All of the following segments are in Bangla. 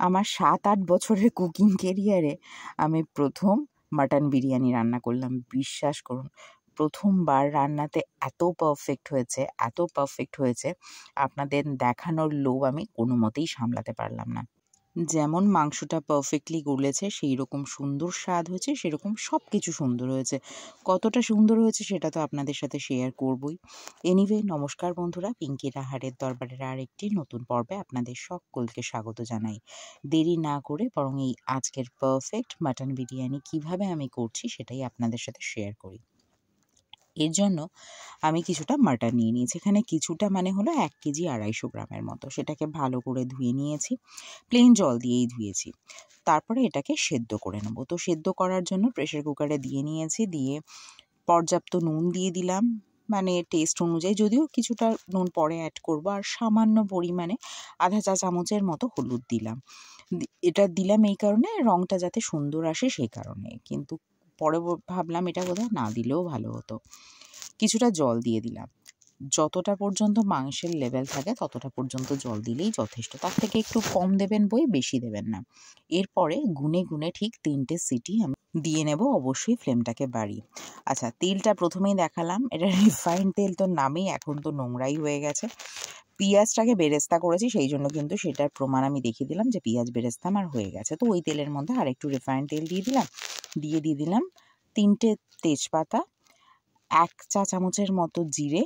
আমার ৭-৮ বছরের কুকিং ক্যারিয়ারে আমি প্রথম মাটন বিরিয়ানি রান্না করলাম। বিশ্বাস করুন, প্রথমবার রান্নাতে এত পারফেক্ট হয়েছে, আপনাদের দেখানোর লোভ আমি কোনো মতেই সামলাতে পারলাম না। যেমন মাংসটা পারফেক্টলি গলেছে, সেই রকম সুন্দর স্বাদ হয়েছে, সেরকম সব কিছু সুন্দর হয়েছে। কতটা সুন্দর হয়েছে সেটা তো আপনাদের সাথে শেয়ার করবই। এনিওয়ে, নমস্কার বন্ধুরা, পিঙ্কির আহারের দরবারের আরেকটি নতুন পর্বে আপনাদের সকলকে স্বাগত জানাই। দেরি না করে বরং এই আজকের পারফেক্ট মাটন বিরিয়ানি কিভাবে আমি করছি সেটাই আপনাদের সাথে শেয়ার করি। এর জন্য আমি কিছুটা মাটন নিয়ে নিয়েছি। এখানে কিছুটা মানে হলো 1 কেজি 250 গ্রামের মতো। সেটাকে ভালো করে ধুয়ে নিয়েছি, প্লেন জল দিয়েই ধুয়েছি। তারপরে এটাকে সেদ্ধ করে নেব। তো সেদ্ধ করার জন্য প্রেসার কুকারে দিয়ে নিয়েছি, দিয়ে পর্যাপ্ত নুন দিয়ে দিলাম, মানে টেস্ট অনুযায়ী, যদিও কিছুটা নুন পরে অ্যাড করব। আর সামান্য পরিমাণে আধা চা চামচের মতো হলুদ দিলাম। এটা দিলাম এই কারণে, রঙটা যাতে সুন্দর আসে সেই কারণে। কিন্তু পরে ভাবলাম এটা বোধহয় না দিলেও ভালো হতো। কিছুটা জল দিয়ে দিলাম। যতটা পর্যন্ত মাংসের লেভেল থাকে ততটা পর্যন্ত জল দিলেই যথেষ্ট। তার থেকে একটু কম দেবেন, বেশি দেবেন না। এরপরে গুনে গুনে ঠিক 3টে সিটি আমি দিয়ে নেব, অবশ্যই ফ্লেমটাকে বাড়িয়ে। আচ্ছা, তেলটা প্রথমেই দেখালাম, এটা রিফাইন্ড তেল তো নামেই এখন তো নোংরাই হয়ে গেছে। পেঁয়াজটাকে বেরেস্তা করেছি, সেই জন্য কিন্তু সেটার প্রমাণ আমি দেখিয়ে দিলাম যে পেঁয়াজ বেরেস্তা আমার হয়ে গেছে। তো ওই তেলের মধ্যে আর একটু রিফাইন্ড তেল দিয়ে দিলাম 3টে তেজপাতা, 1 চা চামচের মতো জিরে,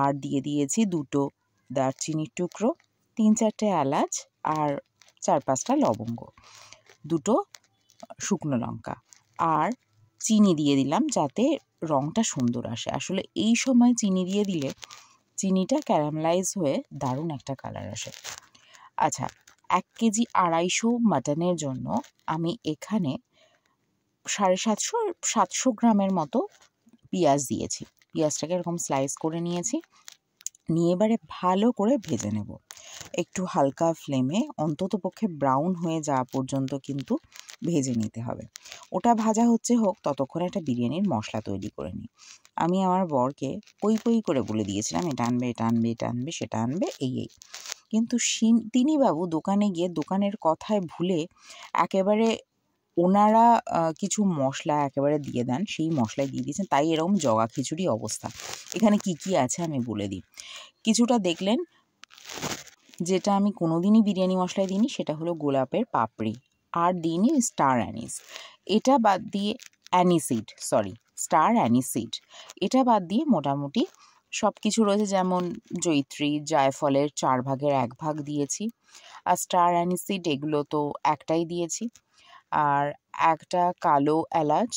আর দিয়ে দিয়েছি 2টো দারচিনির টুকরো, 3-4টে এলাচ, আর 4-5টা লবঙ্গ, 2টো শুকনো লঙ্কা, আর চিনি দিয়ে দিলাম যাতে রঙটা সুন্দর আসে। আসলে এই সময় চিনি দিয়ে দিলে চিনিটা ক্যারামেলাইজ হয়ে দারুণ একটা কালার আসে। আচ্ছা, 1 কেজি 250 মাটনের জন্য আমি এখানে 750 গ্রামের মতো পেঁয়াজ দিয়েছি। পেঁয়াজটাকে এরকম স্লাইস করে নিয়েছি, নিয়ে এবারে ভালো করে ভেজে নেব। একটু হালকা ফ্লেমে অন্ততপক্ষে ব্রাউন হয়ে যাওয়া পর্যন্ত কিন্তু ভেজে নিতে হবে। ওটা ভাজা হোক, ততক্ষণে একটা বিরিয়ানির মশলা তৈরি করে নিই। আমি আমার বরকে পই করে বলে দিয়েছিলাম এটা আনবে, সেটা আনবে, এই। কিন্তু তিনি বাবু দোকানে গিয়ে দোকানের কথায় ভুলে একেবারে ওনারা কিছু মশলা একেবারে দিয়ে দেন, সেই মশলাই দিয়ে দিয়েছেন, তাই এরকম জগা খিচুড়ি অবস্থা। এখানে কি আছে আমি বলে দিই। কিছুটা দেখলেন, যেটা আমি কোনোদিনই বিরিয়ানি মশলায় দিইনি, সেটা হলো গোলাপের পাপড়ি, আর দিইনি স্টার অ্যানিস। এটা বাদ দিয়ে স্টার অ্যানিস সিড, এটা বাদ দিয়ে মোটামুটি সব কিছু রয়েছে, যেমন জয়িত্রী, জায়ফলের 4 ভাগের 1 ভাগ দিয়েছি, আর স্টার অ্যানিস সিড এগুলো তো একটাই দিয়েছি, আর একটা কালো এলাচ,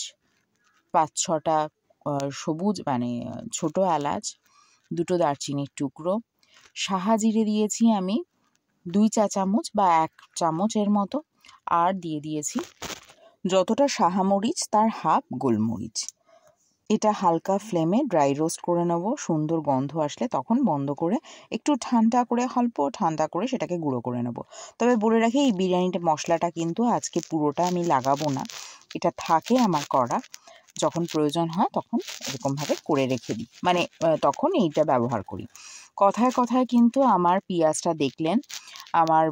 5-6টা সবুজ মানে ছোট এলাচ, 2টো দারচিনির টুকরো, সাহা জিরে দিয়েছি আমি 2 চা চামচ বা 1 চামচের মতো, আর দিয়ে দিয়েছি যতটা সাহা মরিচ তার হাফ গোলমরিচ। এটা হালকা ফ্লেমে ড্রাই রোস্ট করে নেব। সুন্দর গন্ধ আসলে তখন বন্ধ করে একটু অল্প ঠান্ডা করে সেটাকে গুঁড়ো করে নেব। তবে বলে রাখি, এই বিরিয়ানিটা মশলাটা কিন্তু আজকে পুরোটা আমি লাগাবো না, এটা থাকে আমার করা, যখন প্রয়োজন হয় তখন এরকমভাবে করে রেখে দিই, মানে তখন এইটা ব্যবহার করি। কথায় কিন্তু আমার পেঁয়াজটা দেখলেন আমার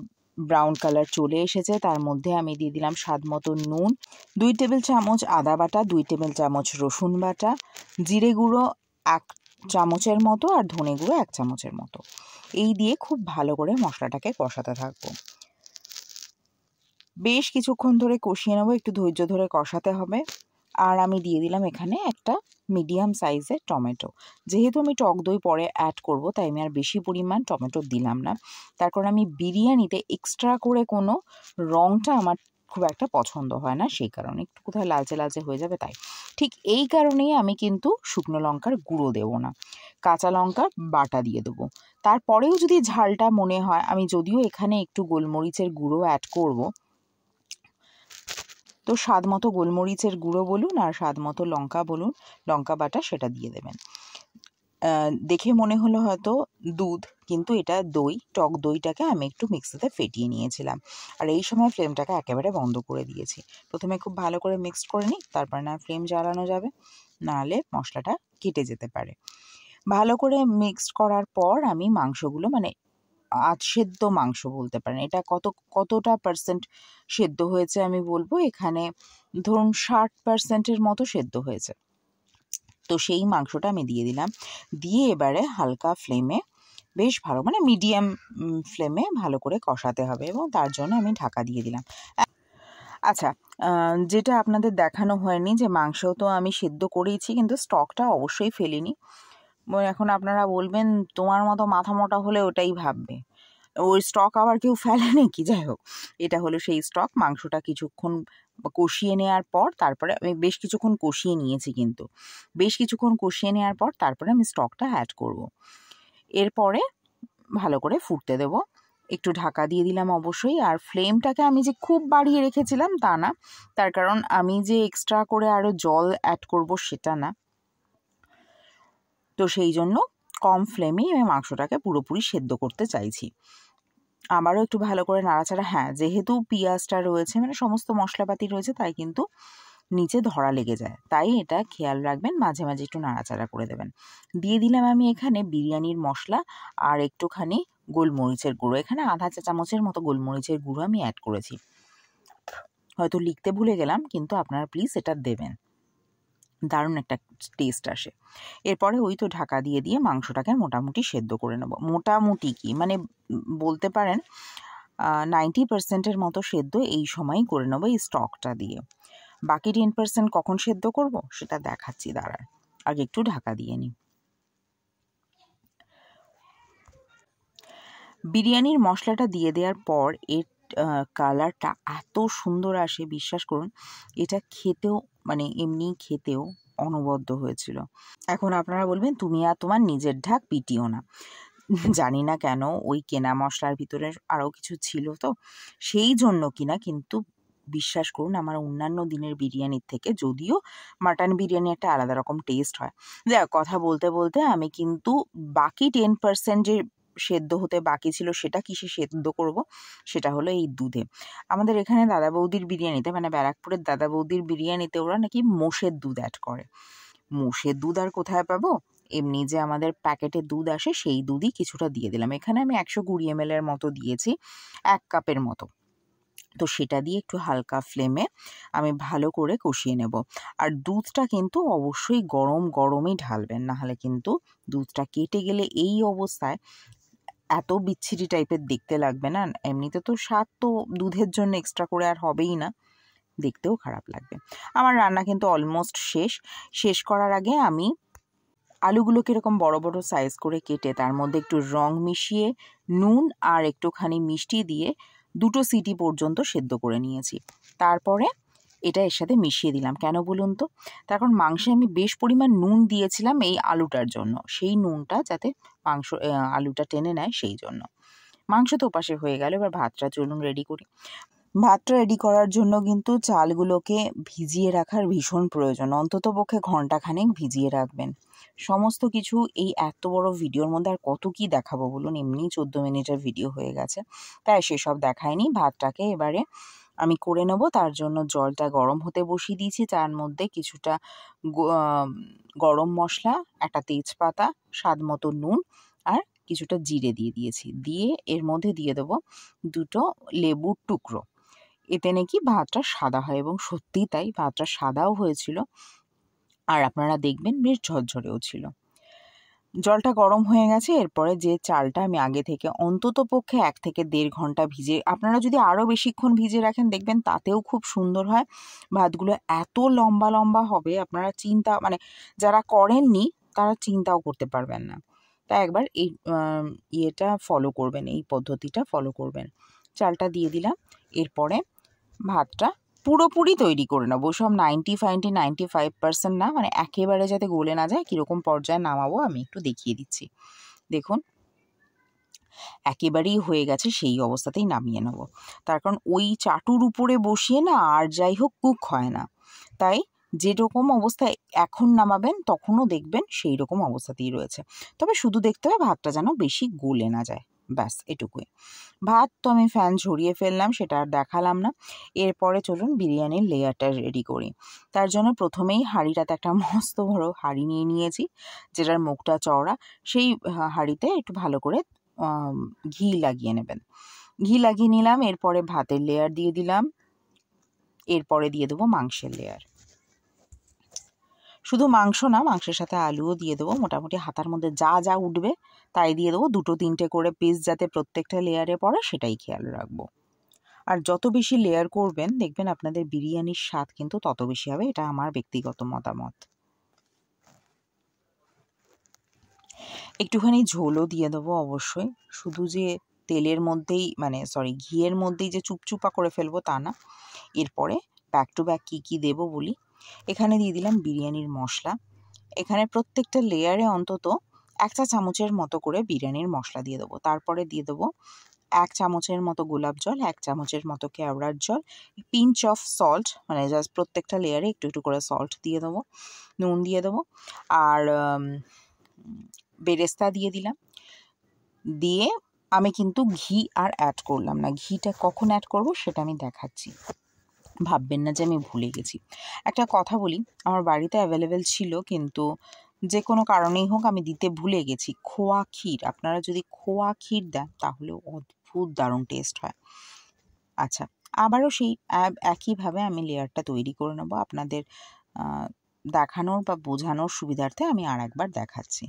ব্রাউন কালার চলে এসেছে। তার মধ্যে আমি দিয়ে দিলাম স্বাদ মতো নুন, 2 টেবিল চামচ আদা বাটা, 2 টেবিল চামচ রসুন বাটা, জিরে গুঁড়ো 1 চামচের মতো, আর ধনে গুঁড়ো 1 চামচের মতো। এই দিয়ে খুব ভালো করে মশলাটাকে কষাতে থাকবো। বেশ কিছুক্ষণ ধরে কষিয়ে নেবো, একটু ধৈর্য ধরে কষাতে হবে। আর আমি দিয়ে দিলাম এখানে একটা মিডিয়াম সাইজের টমেটো। যেহেতু আমি টক দই পরে অ্যাড করব, তাই আমি আর বেশি পরিমাণ টমেটো দিলাম না। তারপর আমি বিরিয়ানিতে এক্সট্রা করে কোনো রঙটা আমার খুব একটা পছন্দ হয় না, সেই কারণে একটু কোথায় লালচে হয়ে যাবে তাই। ঠিক এই কারণেই আমি কিন্তু শুকনো লঙ্কার গুঁড়ো দেবো না, কাঁচা লঙ্কার বাটা দিয়ে দেবো। তারপরেও যদি ঝালটা মনে হয়, আমি যদিও এখানে একটু গোলমরিচের গুঁড়ো অ্যাড করব, তো স্বাদ মতো গোলমরিচের গুঁড়ো বলুন আর স্বাদ মতো লঙ্কা বাটা সেটা দিয়ে দেবেন। দেখে মনে হলো হয়তো দুধ, কিন্তু এটা দই, টক দইটাকে আমি একটু মিক্সিতে ফেটিয়ে নিয়েছিলাম। আর এই সময় ফ্লেমটাকে একেবারে বন্ধ করে দিয়েছি। প্রথমে খুব ভালো করে মিক্সড করে নিই, তারপর না ফ্লেম জ্বালানো যাবে, নাহলে মশলাটা কেটে যেতে পারে। ভালো করে মিক্সড করার পর আমি মাংসগুলো, মানে সেদ্ধ মাংস বলতে পারেন। এটা কতটা পার্সেন্ট সেদ্ধ হয়েছে আমি বলবো, এখানে ধরুন 60% মতো সেদ্ধ হয়েছে। তো সেই মাংসটা আমি দিয়ে দিলাম, দিয়ে এবারে হালকা ফ্লেমে বেশ ভালো মানে মিডিয়াম ফ্লেমে ভালো করে কষাতে হবে, এবং তার জন্য আমি ঢাকা দিয়ে দিলাম। আচ্ছা, যেটা আপনাদের দেখানো হয়নি যে মাংস তো আমি সেদ্ধ করেইছি, কিন্তু স্টকটা অবশ্যই ফেলিনি। এখন আপনারা বলবেন তোমার মতো মাথা মোটা হলে ওটাই ভাববে, ওই স্টক আবার কেউ ফেলে নাকি? যাই হোক, এটা হলো সেই স্টক। মাংসটা কিছুক্ষণ কষিয়ে নেওয়ার পর তারপরে আমি বেশ কিছুক্ষণ কষিয়ে নিয়েছি, কিন্তু বেশ কিছুক্ষণ কষিয়ে নেওয়ার পর তারপরে আমি স্টকটা অ্যাড করব। এরপরে ভালো করে ফুটতে দেবো, একটু ঢাকা দিয়ে দিলাম অবশ্যই। আর ফ্লেমটাকে আমি যে খুব বাড়িয়ে রেখেছিলাম তা না, তার কারণ আমি যে এক্সট্রা করে আরও জল অ্যাড করব সেটা না। তো সেই জন্য কম ফ্লেমেই আমি মাংসটাকে পুরোপুরি সেদ্ধ করতে চাইছি। আবারও একটু ভালো করে নাড়াচাড়া, হ্যাঁ যেহেতু পেঁয়াজটা রয়েছে মানে সমস্ত মশলাপাতি রয়েছে, তাই কিন্তু নিচে ধরা লেগে যায়, তাই এটা খেয়াল রাখবেন, মাঝে মাঝে একটু নাড়াচাড়া করে দেবেন। দিয়ে দিলাম আমি এখানে বিরিয়ানির মশলা আর একটুখানি গোলমরিচের গুঁড়ো, এখানে আধা চা চামচের মতো গোলমরিচের গুঁড়ো আমি অ্যাড করেছি। হয়তো লিখতে ভুলে গেলাম, কিন্তু আপনারা প্লিজ এটা দেবেন, দারুণ একটা টেস্ট আসে। এরপরে ওই তো ঢাকা দিয়ে দিয়ে মাংসটাকে মোটামুটি সেদ্ধ করে নেব। মোটামুটি কি মানে বলতে পারেন 90% মতো সেদ্ধ এই সময়ই করে নেবো এই স্টকটা দিয়ে। বাকি 10% কখন সেদ্ধ করব সেটা দেখাচ্ছি, দাঁড়ান আগে একটু ঢাকা দিয়ে নিই। বিরিয়ানির মশলাটা দিয়ে দেওয়ার পর এর কালারটা এত সুন্দর আসে, বিশ্বাস করুন এটা খেতেও মানে এমনি খেতেও অনবদ্য হয়েছিল। এখন আপনারা বলবেন তুমি আর তোমার নিজের ঢাক পিটিও না। জানি না কেন ওই কেনা মশলার ভিতরে আরও কিছু ছিল তো সেই জন্য কিনা, কিন্তু বিশ্বাস করুন আমার অন্যান্য দিনের বিরিয়ানির থেকে, যদিও মাটন বিরিয়ানি একটা আলাদা রকম টেস্ট হয়। যাই কথা বলতে বলতে আমি কিন্তু বাকি 10% যে সেদ্ধ হতে বাকি ছিল সেটা কিসে সেদ্ধ করব, সেটা হলো এই দুধে। আমাদের এখানে দাদা বৌদির বিরিয়ানিতে মানে ব্যারাকপুরের দাদা বৌদির বিরিয়ানিতে ওরা নাকি মোষের দুধ অ্যাড করে। মোষের দুধ আর কোথায় পাবো, এমনি যে আমাদের প্যাকেটে দুধ আসে সেই দুধই কিছুটা দিয়ে দিলাম। এখানে আমি 120 ml মতো দিয়েছি, 1 কাপের মতো। তো সেটা দিয়ে একটু হালকা ফ্লেমে আমি ভালো করে কষিয়ে নেব। আর দুধটা কিন্তু অবশ্যই গরম গরমই ঢালবেন, নাহলে কিন্তু দুধটা কেটে গেলে এই অবস্থায় এত বিচ্ছিরি টাইপের দেখতে লাগবে না, এমনিতে তো স্বাদ তো দুধের জন্য এক্সট্রা করে আর হবেই না, দেখতেও খারাপ লাগবে। আমার রান্না কিন্তু অলমোস্ট শেষ করার আগে আমি আলুগুলোকে এরকম বড় বড় সাইজ করে কেটে তার মধ্যে একটু রং মিশিয়ে নুন আর একটুখানি মিষ্টি দিয়ে 2 সিটি পর্যন্ত সেদ্ধ করে নিয়েছি। তারপরে এটা এর সাথে মিশিয়ে দিলাম, কেন বলুন তো, তার কারণ মাংসে আমি বেশ পরিমাণ নুন দিয়েছিলাম এই আলুটার জন্য, সেই নুনটা যাতে আলুটা টেনে নেয় সেই জন্য। মাংস তো ওপাশে হয়ে গেল, এবার ভাতটা চলুন রেডি করি। ভাতটা রেডি করার জন্য কিন্তু চালগুলোকে ভিজিয়ে রাখার ভীষণ প্রয়োজন, অন্ততপক্ষে ঘন্টাখানেক ভিজিয়ে রাখবেন। সমস্ত কিছু এই এত বড় ভিডিওর মধ্যে আর কত কি দেখাবো বলুন, এমনি 14 মিনিটের ভিডিও হয়ে গেছে, তাই সেসব দেখায়নি। ভাতটাকে এবারে আমি করে নেব, তার জন্য জলটা গরম হতে বসিয়ে দিয়েছি, তার মধ্যে কিছুটা গরম মশলা, একটা তেজপাতা, স্বাদ মতো নুন আর কিছুটা জিরে দিয়ে দিয়েছি। দিয়ে এর মধ্যে দিয়ে দেবো 2টো লেবুর টুকরো, এতে নাকি ভাতটা সাদা হয়, এবং সত্যিই তাই, ভাতটা সাদাও হয়েছিল আর আপনারা দেখবেন বেশ ঝরঝরেও ছিল। জলটা গরম হয়ে গেছে, এরপরে যে চালটা আমি আগে থেকে অন্তত পক্ষে 1 থেকে 1.5 ঘন্টা ভিজে, আপনারা যদি আরও বেশিক্ষণ ভিজে রাখেন দেখবেন তাতেও খুব সুন্দর হয়। ভাতগুলো এত লম্বা লম্বা হবে আপনারা মানে যারা করেননি তারা চিন্তাও করতে পারবেন না। তাই একবার এই ইয়েটা ফলো করবেন, এই পদ্ধতিটা ফলো করবেন। চালটা দিয়ে দিলাম, এরপরে ভাতটা পুরোপুরি তৈরি করে নেবো, সব 95% না, মানে একেবারে যাতে গলে না যায়, কীরকম পর্যায়ে নামাবো আমি একটু দেখিয়ে দিচ্ছি। দেখুন একেবারেই হয়ে গেছে, সেই অবস্থাতেই নামিয়ে নেব, তার কারণ ওই চাটুর উপরে বসিয়ে না আর যাই হোক কুক হয় না, তাই যেরকম অবস্থায় এখন নামাবেন তখনও দেখবেন সেই রকম অবস্থাতেই রয়েছে। তবে শুধু দেখতে হবে ভাতটা যেন বেশি গলে না যায়, ব্যাস এটুকুই। ভাত তো আমি ফ্যান ঝরিয়ে ফেললাম, সেটা আর দেখালাম না। এরপরে চলুন বিরিয়ানির লেয়ারটা রেডি করি। তার জন্য প্রথমেই হাঁড়িটাতে একটা মস্ত বড় হাঁড়ি নিয়ে নিয়েছি, যেটার মুখটা চওড়া। সেই হাঁড়িতে একটু ভালো করে ঘি লাগিয়ে নেবেন। ঘি লাগিয়ে নিলাম, এরপরে ভাতের লেয়ার দিয়ে দিলাম, এরপরে দিয়ে দেবো মাংসের লেয়ার। শুধু মাংস না, মাংসের সাথে আলুও দিয়ে দেবো। মোটামুটি হাতার মধ্যে যা যা উঠবে তাই দিয়ে দেবো। 2-3টে করে পিস যাতে প্রত্যেকটা লেয়ারে পড়ে সেটাই খেয়াল রাখবো। আর যত বেশি লেয়ার করবেন দেখবেন আপনাদের বিরিয়ানির স্বাদ কিন্তু তত বেশি হবে, এটা আমার ব্যক্তিগত মতামত। একটুখানি ঝোলও দিয়ে দেবো অবশ্যই। শুধু যে তেলের মধ্যেই ঘিয়ের মধ্যেই যে চুপচুপা করে ফেলবো তা না। এরপরে ব্যাক টু ব্যাক কী দেবো বলি। এখানে দিয়ে দিলাম বিরিয়ানির মশলা। এখানে প্রত্যেকটা লেয়ারে অন্তত 1 চা চামচের মতো করে বিরিয়ানির মশলা দিয়ে দেবো। তারপরে দিয়ে দেবো 1 চামচের মতো গোলাপ জল, 1 চামচের মতো কেওড়ার জল, পিঞ্চ অফ সল্ট, জাস্ট প্রত্যেকটা লেয়ারে একটু একটু করে সল্ট দিয়ে দেবো, নুন দিয়ে দেবো, আর বেরেস্তা দিয়ে দিলাম। দিয়ে আমি কিন্তু ঘি আর অ্যাড করলাম না। ঘিটা কখন অ্যাড করব সেটা আমি দেখাচ্ছি, ভাববেন না যে আমি ভুলে গেছি। একটা কথা বলি, আমার বাড়িতে অ্যাভেলেবেল ছিল কিন্তু যে কোনো কারণেই হোক আমি দিতে ভুলে গেছি খোয়া ক্ষীর। আপনারা যদি খোয়া ক্ষীর দেন তাহলে অদ্ভুত দারুণ টেস্ট হয়। আচ্ছা, আবারও সেই একইভাবে আমি লেয়ারটা তৈরি করে নেব। আপনাদের দেখানোর বা বোঝানোর সুবিধার্থে আমি আর একবার দেখাচ্ছি।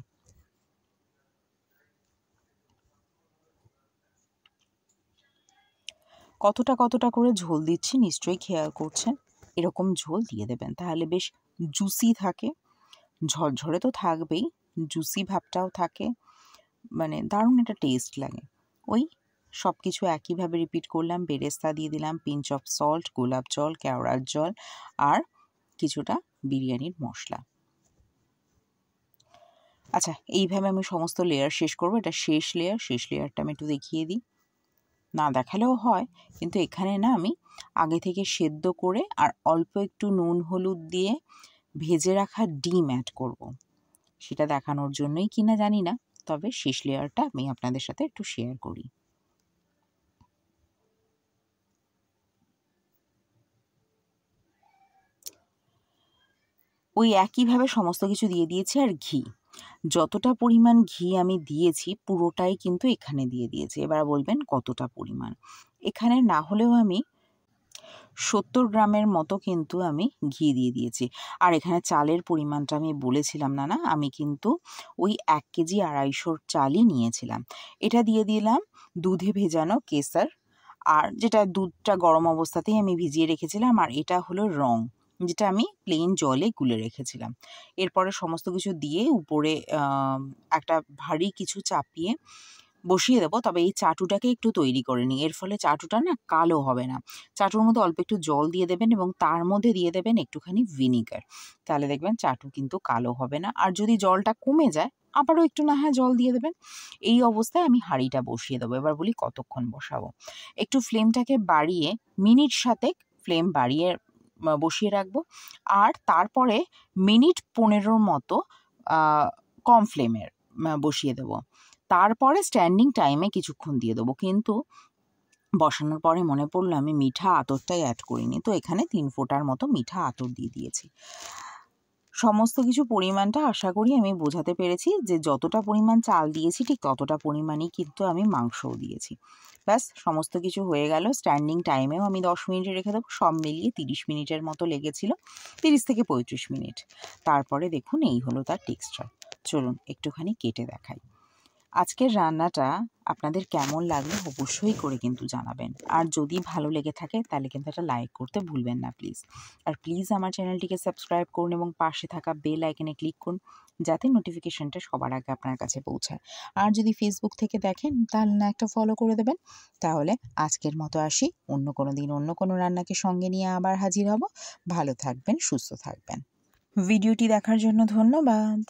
কতটা করে ঝোল দিচ্ছি নিশ্চয়ই খেয়াল করছেন। এরকম ঝোল দিয়ে দেবেন, তাহলে বেশ জুসি থাকে, ঝরঝরে তো থাকবেই, জুসি ভাবটাও থাকে, দারুণ একটা টেস্ট লাগে। ওই সব কিছু একইভাবে রিপিট করলাম। বেরেস্তা দিয়ে দিলাম, পিঞ্চ অফ সল্ট, গোলাপ জল, কেওড়ার জল আর কিছুটা বিরিয়ানির মশলা। আচ্ছা, এইভাবে আমি সমস্ত লেয়ার শেষ করব। এটা শেষ লেয়ারটা আমি একটু দেখিয়ে দিই। না দেখালেও হয়, কিন্তু এখানে না আমি আগে থেকে সেদ্ধ করে আর অল্প একটু নুন হলুদ দিয়ে ভেজে রাখা ডিম অ্যাড করব। সেটা দেখানোর জন্যই কিনা জানি না, তবে শেষ লেয়ারটা আমি আপনাদের সাথে একটু শেয়ার করি। ওই একইভাবে সমস্ত কিছু দিয়ে দিয়েছি। আর ঘি, যতটা পরিমাণ ঘি আমি দিয়েছি পুরোটাই কিন্তু এখানে দিয়ে দিয়েছি। এবার বলবেন কতটা পরিমাণ। এখানে না হলেও আমি 70 গ্রামের মতো কিন্তু আমি ঘি দিয়ে দিয়েছি। আর এখানে চালের পরিমাণটা আমি বলেছিলাম না, আমি কিন্তু ওই 1 কেজি 250 চালই নিয়েছিলাম। এটা দিয়ে দিলাম দুধে ভেজানো কেসার, আর যেটা দুধটা গরম অবস্থাতেই আমি ভিজিয়ে রেখেছিলাম, আর এটা হলো রং, যেটা আমি প্লেন জলে গুলে রেখেছিলাম। এরপরে সমস্ত কিছু দিয়ে উপরে একটা ভারী কিছু চাপিয়ে বসিয়ে দেবো। তবে এই চাটুটাকে একটু তৈরি করে নিই, এর ফলে চাটুটা না কালো হবে না। চাটুর মধ্যে অল্প একটু জল দিয়ে দেবেন এবং তার মধ্যে দিয়ে দেবেন একটুখানি ভিনিগার, তাহলে দেখবেন চাটু কিন্তু কালো হবে না। আর যদি জলটা কমে যায় আবারও একটু না হয় জল দিয়ে দেবেন। এই অবস্থায় আমি হাঁড়িটা বসিয়ে দেবো। এবার বলি কতক্ষণ বসাবো। একটু ফ্লেমটাকে বাড়িয়ে মিনিট 7 ফ্লেম বাড়িয়ে বসিয়ে রাখবো, আর তারপরে মিনিট 15 মতো কম ফ্লেমের বসিয়ে দেবো। তারপরে স্ট্যান্ডিং টাইমে কিছুক্ষণ দিয়ে দেবো। কিন্তু বসানোর পরে মনে পড়লো আমি মিঠা আতরটাই অ্যাড করিনি, তো এখানে 3 ফোঁটার মতো মিঠা আতর দিয়ে দিয়েছি। সমস্ত কিছু পরিমাণটা আশা করি আমি বোঝাতে পেরেছি, যে যতটা পরিমাণ চাল দিয়েছি ঠিক ততটা পরিমাণই কিন্তু আমি মাংসও দিয়েছি। ব্যাস সমস্ত কিছু হয়ে গেল। স্ট্যান্ডিং টাইমেও আমি 10 মিনিটে রেখে দেবো। সব মিলিয়ে 30 মিনিটের মতো লেগেছিল, 30 থেকে 35 মিনিট। তারপরে দেখুন এই হলো তার টেক্সচার। চলুন একটুখানি কেটে দেখাই। আজকের রান্নাটা আপনাদের কেমন লাগলো অবশ্যই করে কিন্তু জানাবেন। আর যদি ভালো লেগে থাকে তাহলে কিন্তু একটা লাইক করতে ভুলবেন না প্লিজ। আর প্লিজ আমার চ্যানেলটিকে সাবস্ক্রাইব করুন এবং পাশে থাকা বেল আইকনে ক্লিক করুন, যাতে নোটিফিকেশনটা সবার আগে আপনার কাছে পৌঁছায়। আর যদি ফেসবুক থেকে দেখেন তাহলে না একটা ফলো করে দেবেন। তাহলে আজকের মতো আসি, অন্য কোনো দিন অন্য কোনো রান্নাকে সঙ্গে নিয়ে আবার হাজির হব। ভালো থাকবেন, সুস্থ থাকবেন। ভিডিওটি দেখার জন্য ধন্যবাদ।